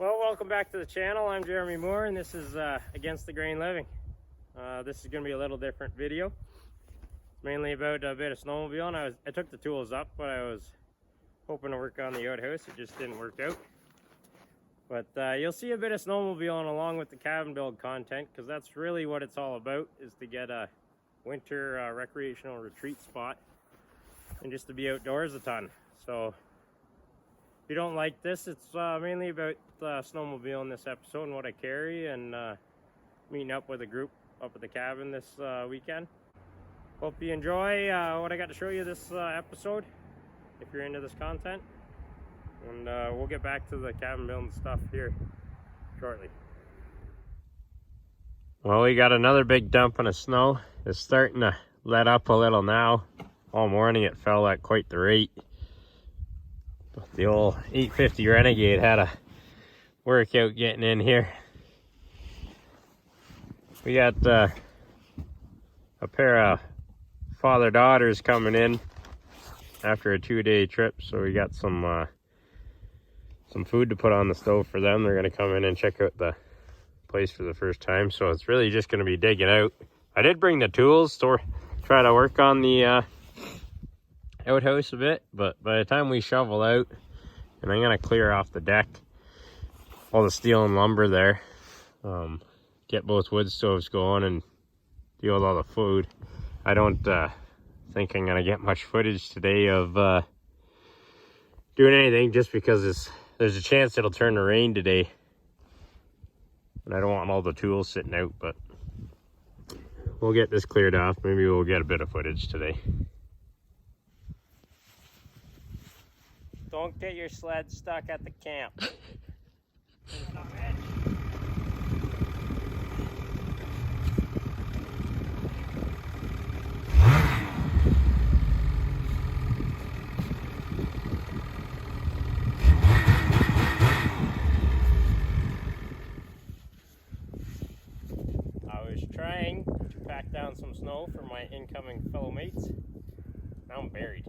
Well, welcome back to the channel. I'm Jeremy Moore, and this is Against the Grain Living. This is going to be a little different video. It's mainly about a bit of snowmobile, and I took the tools up, but I was hoping to work on the outhouse. It just didn't work out. But you'll see a bit of snowmobiling along with the cabin build content, because that's really what it's all about, is to get a winter recreational retreat spot and just to be outdoors a ton. So if you don't like this, it's mainly about snowmobile in this episode and what I carry, and meeting up with a group up at the cabin this weekend. Hope you enjoy what I got to show you this episode, if you're into this content. And we'll get back to the cabin building stuff here shortly. Well, we got another big dump of snow. It's starting to let up a little now. All morning it fell at quite the rate. The old 850 Renegade had a workout getting in here. We got a pair of father-daughters coming in after a 2-day trip, so we got some food to put on the stove for them. They're going to come in and check out the place for the first time, so it's really just going to be digging out. I did bring the tools to try to work on the outhouse a bit, but by the time we shovel out, and I'm going to clear off the deck, all the steel and lumber there, get both wood stoves going and deal with all the food. I don't think I'm going to get much footage today of doing anything, just because there's a chance it'll turn to rain today, and I don't want all the tools sitting out, but we'll get this cleared off. Maybe we'll get a bit of footage today. Don't get your sled stuck at the camp. I was trying to pack down some snow for my incoming fellow mates. Now I'm buried.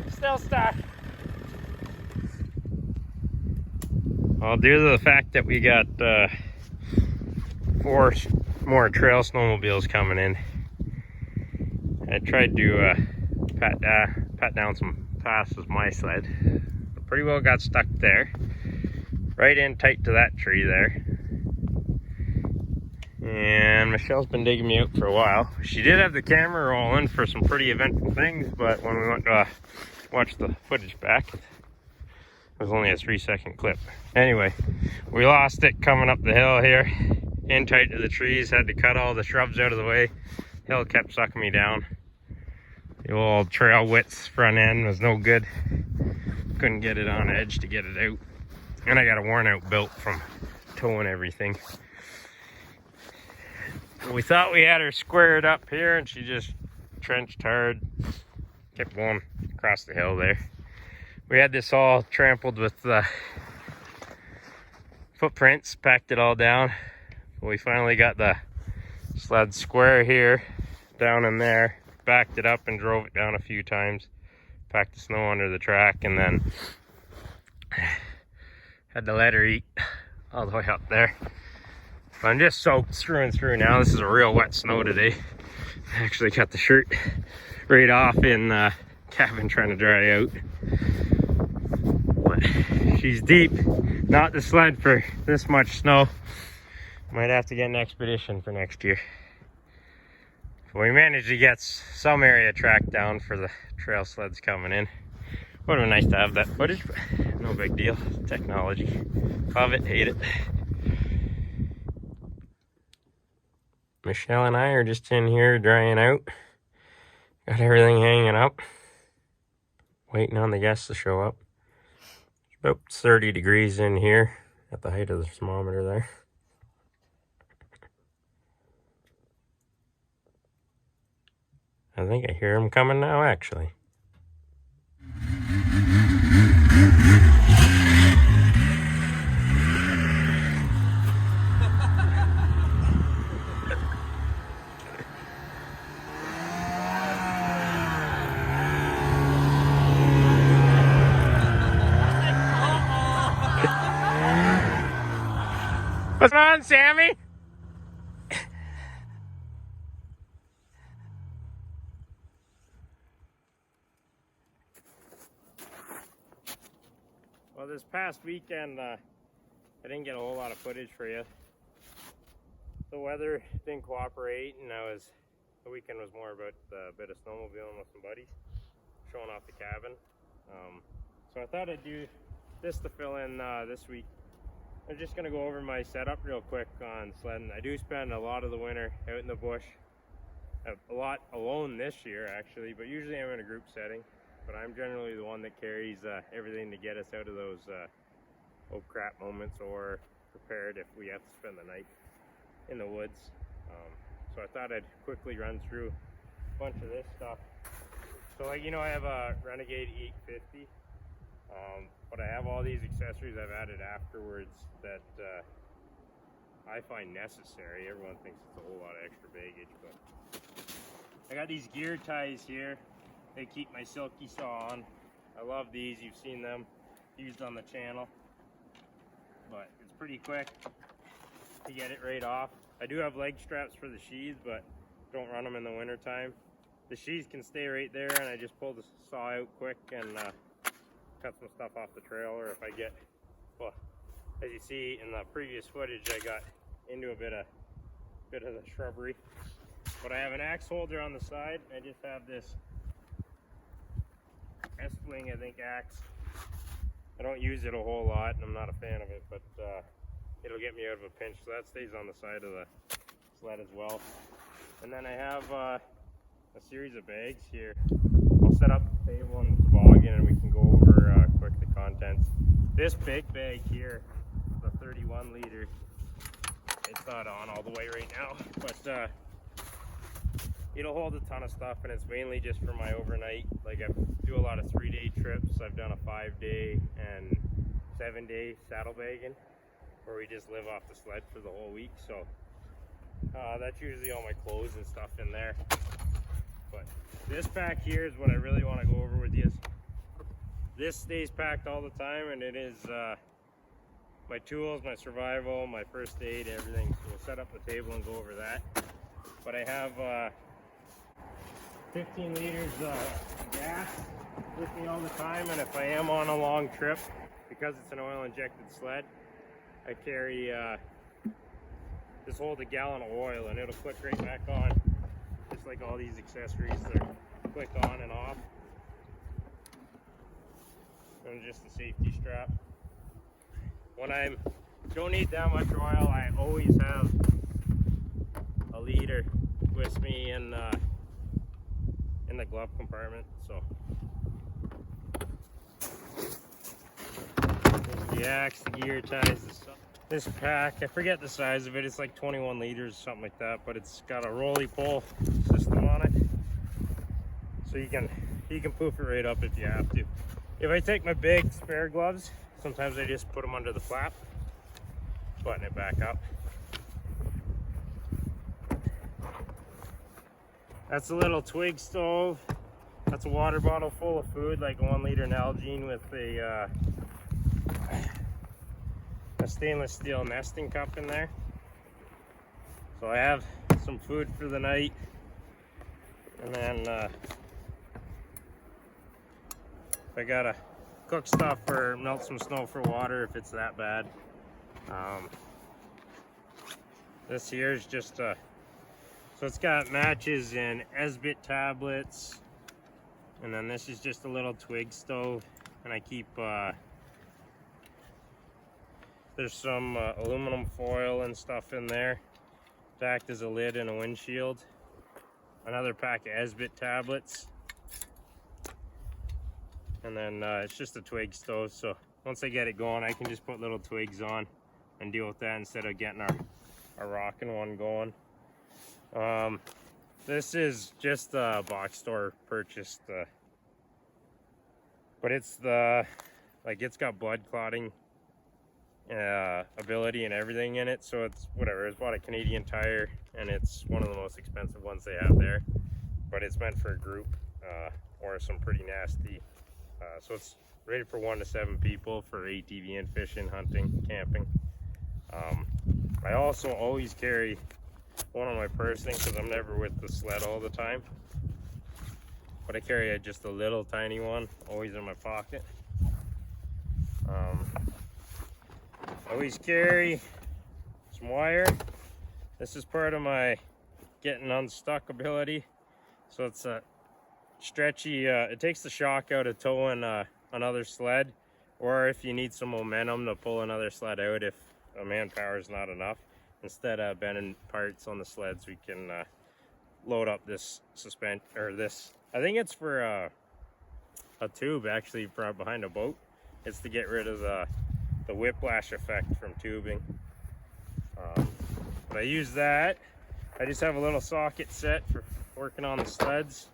Still stuck. Well, due to the fact that we got 4 more trail snowmobiles coming in, I tried to pat down some paths with my sled. I pretty well got stuck there, right in tight to that tree there. And Michelle's been digging me out for a while. She did have the camera rolling for some pretty eventful things, but when we went to watch the footage back, it was only a 3-second clip. Anyway, we lost it coming up the hill here, in tight to the trees. Had to cut all the shrubs out of the way. Hill kept sucking me down. The old trail widths front end was no good. Couldn't get it on edge to get it out. And I got a worn out belt from towing everything. We thought we had her squared up here, and she just trenched hard. Kept going across the hill there. We had this all trampled with footprints, packed it all down. We finally got the sled square here, down in there, backed it up and drove it down a few times, packed the snow under the track, and then had to let her eat all the way up there. But I'm just soaked through and through now. This is a real wet snow today. I actually cut the shirt right off in the cabin trying to dry out. But she's deep. Not the sled for this much snow. Might have to get an expedition for next year. But we managed to get some area tracked down for the trail sleds coming in. Would have been nice to have that footage, but no big deal. Technology. Love it, hate it. Michelle and I are just in here drying out. Got everything hanging up. Waiting on the guests to show up. It's about 30 degrees in here at the height of the thermometer there. I think I hear him coming now, actually. What's going on, Sammy? Well, this past weekend, I didn't get a whole lot of footage for you. The weather didn't cooperate, and the weekend was more about a bit of snowmobiling with some buddies, showing off the cabin. So I thought I'd do this to fill in this week. I'm just going to go over my setup real quick on sledding. I do spend a lot of the winter out in the bush, a lot alone this year actually, but usually I'm in a group setting. But I'm generally the one that carries everything to get us out of those oh crap moments, or prepared if we have to spend the night in the woods. So I thought I'd quickly run through a bunch of this stuff. So like, you know, I have a Renegade 850, but I have all these accessories I've added afterwards that I find necessary. Everyone thinks it's a whole lot of extra baggage, but I got these gear ties here. They keep my silky saw on. I love these. You've seen them used on the channel, but it's pretty quick to get it right off. I do have leg straps for the sheaths, but don't run them in the winter time. The sheaths can stay right there, and I just pull the saw out quick and cut some stuff off the trail. Or if I get, well, as you see in the previous footage, I got into a bit of the shrubbery. But I have an axe holder on the side. I just have this S-Wing, I think, axe. I don't use it a whole lot, and I'm not a fan of it, but it'll get me out of a pinch. So that stays on the side of the sled as well. And then I have a series of bags here. I'll set up the table and the toboggan, and we can go over quick the contents. This big bag here, the 31 liter, it's not on all the way right now, but it'll hold a ton of stuff, and it's mainly just for my overnight. Like, I do a lot of 3-day trips. I've done a 5-day and 7-day saddle bagging, where we just live off the sled for the whole week. So that's usually all my clothes and stuff in there. But this pack here is what I really want to go over with you. This stays packed all the time, and it is my tools, my survival, my first aid, everything. So we'll set up the table and go over that. But I have 15 liters of gas with me all the time, and if I am on a long trip, because it's an oil injected sled, I carry just hold a gallon of oil, and it'll click right back on, just like all these accessories. They're click on and off. And just a safety strap. When I don't need that much oil, I always have a liter with me in the glove compartment. So there's the axe, the gear ties, the stuff. This pack, I forget the size of it, it's like 21 liters, something like that, but it's got a rolly pole system on it, so you can poof it right up if you have to. If I take my big spare gloves, sometimes I just put them under the flap, button it back up. That's a little twig stove. That's a water bottle full of food, like a 1 liter Nalgene with a stainless steel nesting cup in there. So I have some food for the night, and then if I gotta cook stuff or melt some snow for water if it's that bad. This here is just so it's got matches and Esbit tablets, and then this is just a little twig stove, and I keep there's some aluminum foil and stuff in there to act as a lid and a windshield. Another pack of Esbit tablets, and then it's just a twig stove, so once I get it going, I can just put little twigs on and deal with that instead of getting our rocking one going. This is just a box store purchased, but it's it's got blood clotting ability and everything in it, so it's whatever. It's bought a Canadian Tire, and it's one of the most expensive ones they have there, but it's meant for a group or some pretty nasty, so it's rated for 1 to 7 people for ATV and fishing, hunting, camping. I also always carry one on my person because I'm never with the sled all the time, but I carry just a little tiny one always in my pocket. I always carry some wire. This is part of my getting unstuck ability, so it's a stretchy, it takes the shock out of towing another sled, or if you need some momentum to pull another sled out if manpower is not enough. Instead of bending parts on the sleds, we can load up this suspension, or this, I think it's for a tube actually for behind a boat. It's to get rid of the whiplash effect from tubing. But I use that. I just have a little socket set for working on the sleds.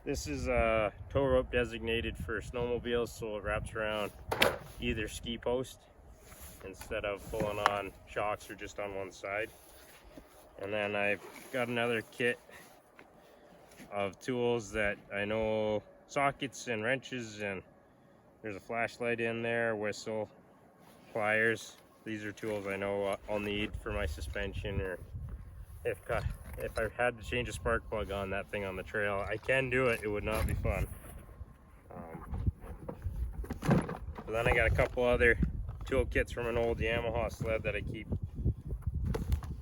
This is a tow rope designated for snowmobiles, so it wraps around either ski post instead of pulling on shocks or just on one side. And then I've got another kit of tools that I know, sockets and wrenches, and there's a flashlight in there, whistle, pliers. These are tools I know I'll need for my suspension, or if I had to change a spark plug on that thing on the trail. I can do it, it would not be fun. But then I got a couple other tool kits from an old Yamaha sled that I keep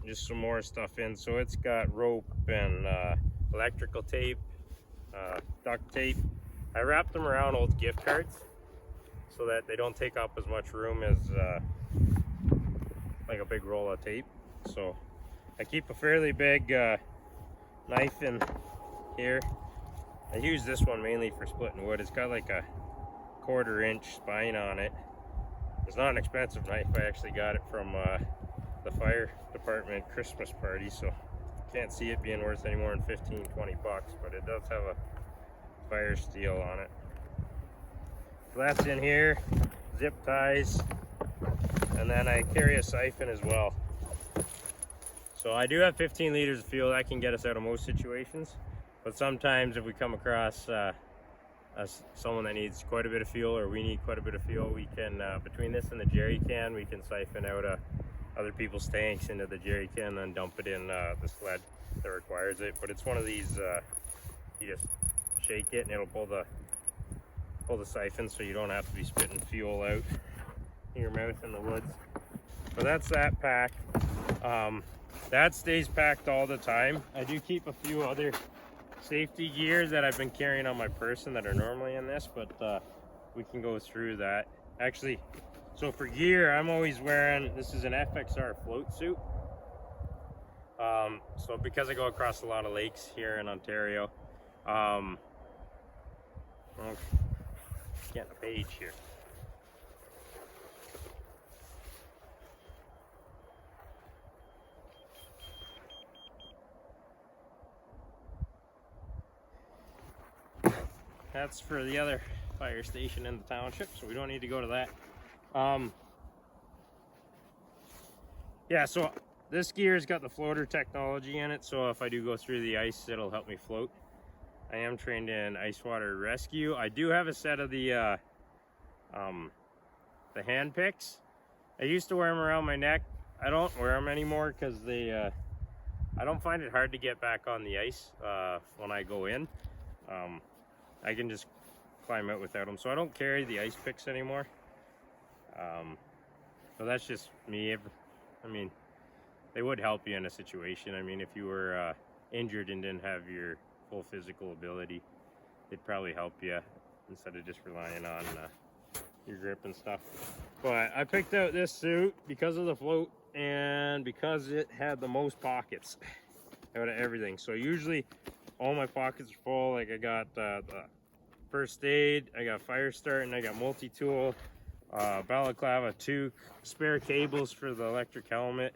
just some more stuff in. So it's got rope and electrical tape, duct tape. I wrap them around old gift cards so that they don't take up as much room as like a big roll of tape. So I keep a fairly big knife in here. I use this one mainly for splitting wood. It's got like a 1/4 inch spine on it. It's not an expensive knife. I actually got it from the fire department Christmas party, so can't see it being worth any more than 15-20 bucks, but it does have a fire steel on it. So that's in here, zip ties, and then I carry a siphon as well. So I do have 15 liters of fuel. That can get us out of most situations, but sometimes if we come across someone that needs quite a bit of fuel, or we need quite a bit of fuel, we can, between this and the jerry can, we can siphon out other people's tanks into the jerry can and dump it in the sled that requires it. But it's one of these, you just shake it and it'll pull the siphon, so you don't have to be spitting fuel out in your mouth in the woods. So that's that pack. That stays packed all the time. I do keep a few other safety gears that I've been carrying on my person that are normally in this, but we can go through that. Actually, so for gear, I'm always wearing, this is an FXR float suit. So because I go across a lot of lakes here in Ontario, well, getting a page here. That's for the other fire station in the township, so we don't need to go to that. Yeah, so this gear's got the floater technology in it, so if I do go through the ice, it'll help me float. I am trained in ice water rescue. I do have a set of the hand picks. I used to wear them around my neck. I don't wear them anymore because I don't find it hard to get back on the ice when I go in. I can just climb out without them, so I don't carry the ice picks anymore. So that's just me. I mean, they would help you in a situation. I mean, if you were injured and didn't have your full physical ability, they'd probably help you instead of just relying on your grip and stuff. But I picked out this suit because of the float and because it had the most pockets out of everything. So usually all my pockets are full. Like I got the first aid, I got fire starting, I got multi-tool, balaclava, toque, spare cables for the electric helmet,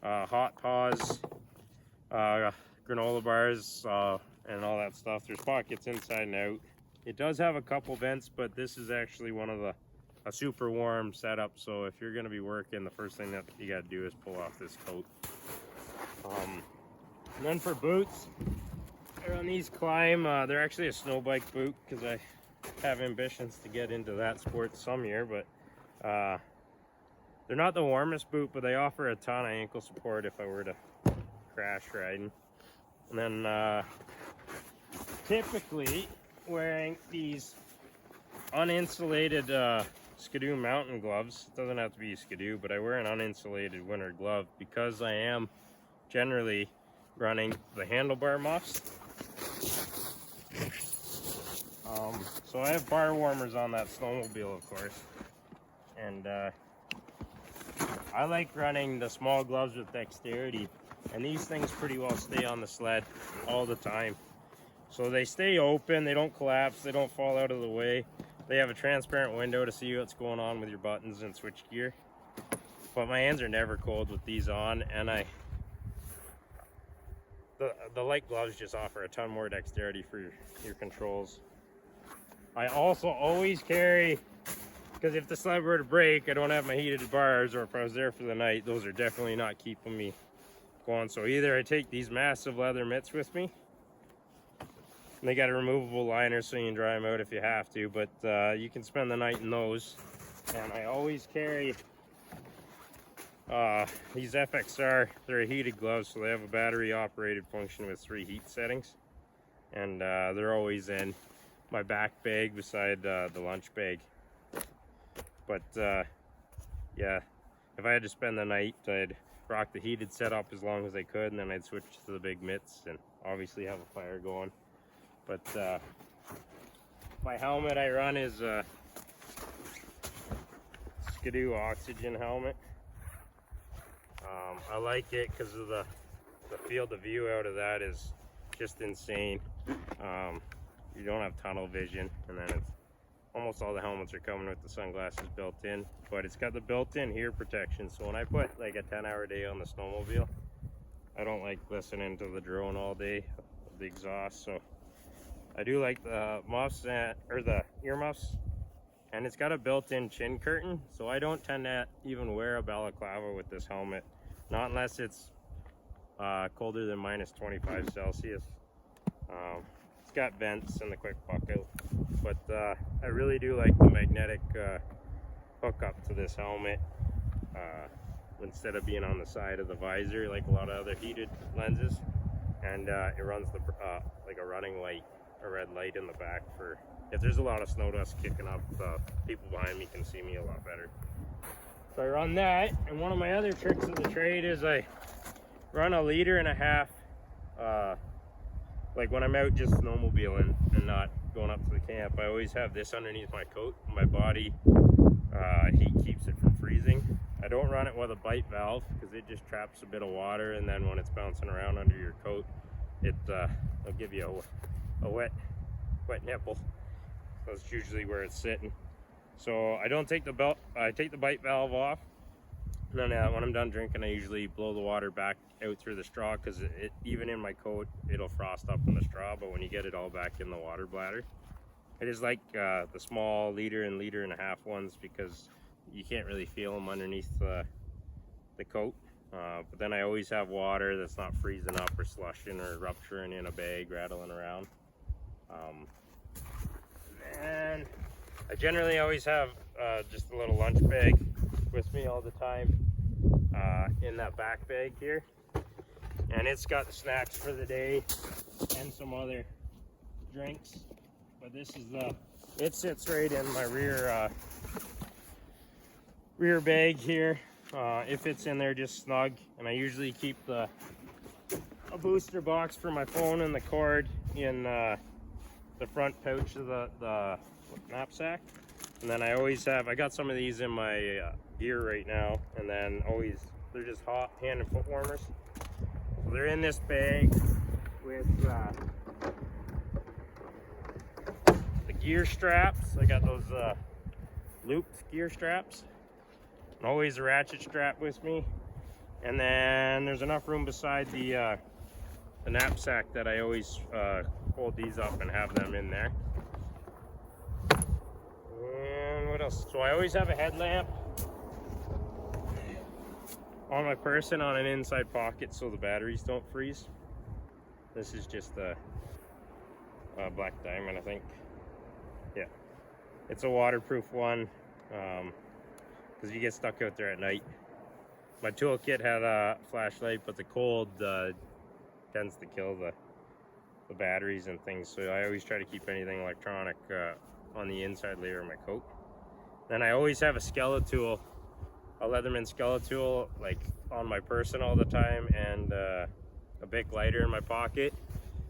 hot paws, granola bars and all that stuff. There's pockets inside and out. It does have a couple vents, but this is actually one of a super warm setup. So if you're going to be working, the first thing that you got to do is pull off this coat. And then for boots, I run these Climb. They're actually a snow bike boot because I have ambitions to get into that sport some year, but they're not the warmest boot, but they offer a ton of ankle support if I were to crash riding. And then typically wearing these uninsulated Skidoo mountain gloves. It doesn't have to be Skidoo, but I wear an uninsulated winter glove because I am generally running the handlebar muffs. So I have bar warmers on that snowmobile, of course, and I like running the small gloves with dexterity, and these things pretty well stay on the sled all the time. So they stay open, they don't collapse, they don't fall out of the way. They have a transparent window to see what's going on with your buttons and switch gear. But my hands are never cold with these on, and the light gloves just offer a ton more dexterity for your controls. I also always carry, because if the sled were to break, I don't have my heated bars, or if I was there for the night, those are definitely not keeping me going. So either I take these massive leather mitts with me, and they got a removable liner so you can dry them out if you have to, but you can spend the night in those. And I always carry these FXR. They're a heated gloves, so they have a battery operated function with 3 heat settings, and they're always in my back bag beside the lunch bag. But yeah, if I had to spend the night, I'd rock the heated setup as long as I could, and then I'd switch to the big mitts and obviously have a fire going. But my helmet I run is a Skidoo oxygen helmet. I like it because of the field of view out of that is just insane. You don't have tunnel vision, and then it's almost all the helmets are coming with the sunglasses built in, but it's got the built-in ear protection. So when I put like a 10-hour day on the snowmobile, I don't like listening to the drone all day, the exhaust. So I do like the muffs or the earmuffs, and it's got a built-in chin curtain, so I don't tend to even wear a balaclava with this helmet, not unless it's colder than -25 Celsius. It's got vents and the quick bucket, but I really do like the magnetic hookup to this helmet instead of being on the side of the visor like a lot of other heated lenses, and it runs the like a running light, a red light in the back for if there's a lot of snow dust kicking up, people behind me can see me a lot better. So I run that, and one of my other tricks of the trade is I run 1.5 liters. Like when I'm out just snowmobiling and not going up to the camp, I always have this underneath my coat. My body heat keeps it from freezing. I don't run it with a bite valve because it just traps a bit of water, and then when it's bouncing around under your coat, it'll give you a wet nipple. That's usually where it's sitting. So I don't take the belt. I take the bite valve off, and then when I'm done drinking, I usually blow the water back out through the straw, because it even in my coat it'll frost up in the straw, but when you get it all back in the water bladder, it is like the small 1 liter and 1.5 liter ones, because you can't really feel them underneath the coat. But then I always have water that's not freezing up or slushing or rupturing in a bag, rattling around. And I generally always have just a little lunch bag with me all the time in that back bag here, and it's got snacks for the day and some other drinks. But this is it sits right in my rear bag here. It fits in there just snug, and I usually keep a booster box for my phone and the cord in the front pouch of the knapsack. And then I always have, I got some of these in my gear right now, and then always, they're just hot hand and foot warmers. So they're in this bag with the gear straps. I got those looped gear straps, and always a ratchet strap with me. And then there's enough room beside the the knapsack that I always fold these up and have them in there. And what else? So I always have a headlamp on my person on an inside pocket so the batteries don't freeze. This is just a black diamond, I think. Yeah, it's a waterproof one because you get stuck out there at night. My toolkit had a flashlight, but the cold tends to kill the batteries and things, so I always try to keep anything electronic on the inside layer of my coat. Then I always have a Skele-tool, a Leatherman Skele-tool, like on my person all the time, and a Bic lighter in my pocket,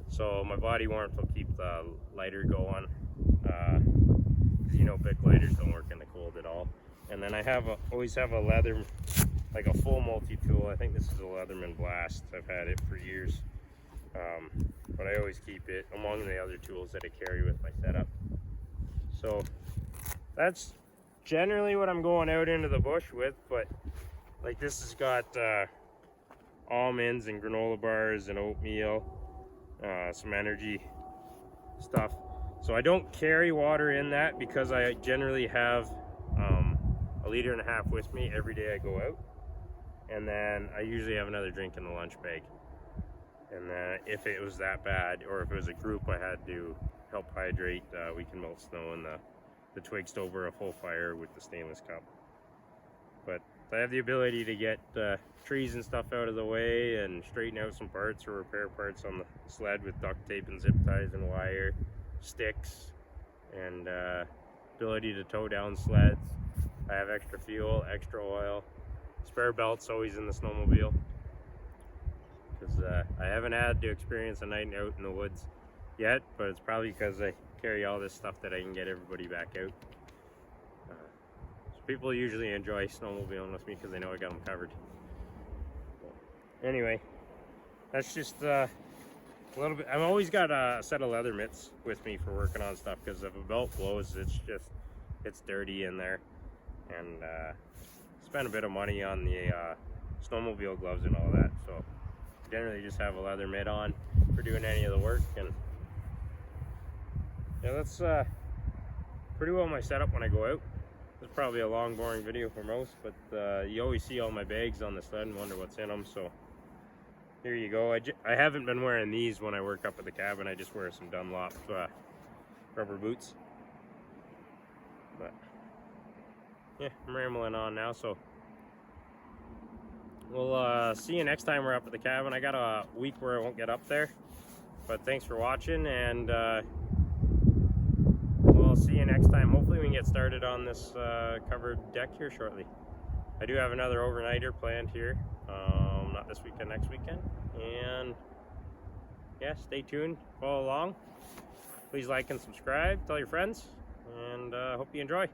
so my body warmth will keep the lighter going, because you know Bic lighters don't work in the cold at all. And then I always have a leather, like a full multi-tool. I think this is a Leatherman Blast. I've had it for years, but I always keep it among the other tools that I carry with my setup. So that's generally what I'm going out into the bush with. But like, this has got almonds and granola bars and oatmeal, some energy stuff. So I don't carry water in that because I generally have 1.5 liters with me every day I go out, and then I usually have another drink in the lunch bag. And then if it was that bad, or if it was a group I had to help hydrate, we can melt snow in the twigs over a full fire with the stainless cup. But I have the ability to get trees and stuff out of the way and straighten out some parts or repair parts on the sled with duct tape and zip ties and wire, sticks, and ability to tow down sleds. I have extra fuel, extra oil, spare belts always in the snowmobile, because I haven't had to experience a night out in the woods yet, but it's probably because I carry all this stuff that I can get everybody back out. So people usually enjoy snowmobiling with me because they know I got them covered. Anyway, that's just a little bit. I've always got a set of leather mitts with me for working on stuff, because if a belt blows, it's dirty in there. And spend a bit of money on the snowmobile gloves and all that, so generally just have a leather mitt on for doing any of the work. And yeah, that's pretty well my setup when I go out. It's probably a long, boring video for most, but you always see all my bags on the sled and wonder what's in them, so here you go. I haven't been wearing these when I work up at the cabin. I just wear some Dunlop rubber boots. But yeah, I'm rambling on now, so we'll see you next time we're up at the cabin. I got a week where I won't get up there, but thanks for watching, and we'll see you next time. Hopefully we can get started on this covered deck here shortly. I do have another overnighter planned here, not this weekend, next weekend. And yeah, stay tuned, follow along. Please like and subscribe, tell your friends, and hope you enjoy.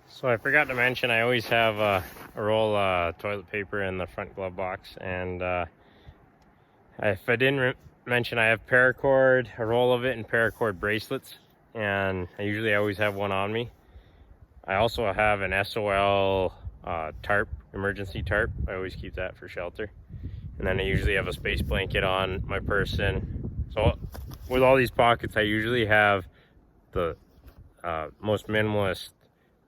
So I forgot to mention, I always have a roll of toilet paper in the front glove box, and if I didn't mention, I have paracord, a roll of it, and paracord bracelets, and I always have one on me. I also have an SOL tarp, emergency tarp. I always keep that for shelter. And then I usually have a space blanket on my person. So with all these pockets, I usually have the most minimalist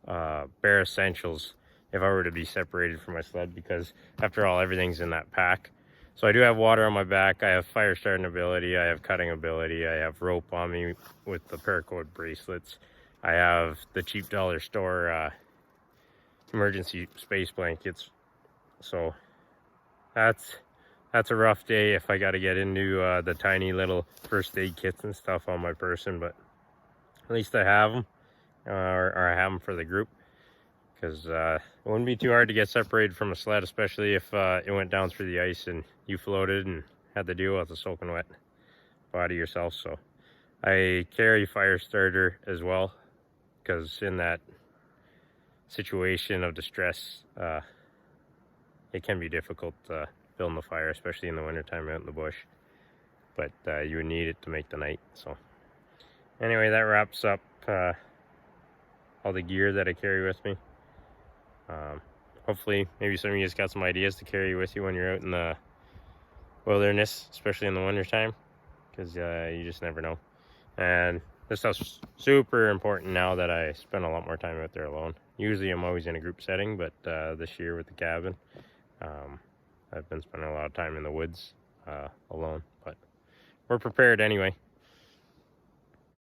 bare essentials if I were to be separated from my sled, because after all, everything's in that pack. So I do have water on my back, I have fire starting ability, I have cutting ability, I have rope on me with the paracord bracelets, I have the cheap dollar store emergency space blankets. So that's a rough day if I got to get into the tiny little first aid kits and stuff on my person, but at least I have them, or I have them for the group, because it wouldn't be too hard to get separated from a sled, especially if it went down through the ice and you floated and had to deal with a soaking wet body yourself. So I carry fire starter as well, because in that situation of distress, it can be difficult building the fire, especially in the wintertime out in the bush, but you would need it to make the night. So anyway, that wraps up all the gear that I carry with me. hopefully maybe some of you guys got some ideas to carry with you when you're out in the wilderness, especially in the winter time, because you just never know. And this stuff's super important now that I spend a lot more time out there alone. Usually I'm always in a group setting, but this year with the cabin, I've been spending a lot of time in the woods alone. But we're prepared anyway.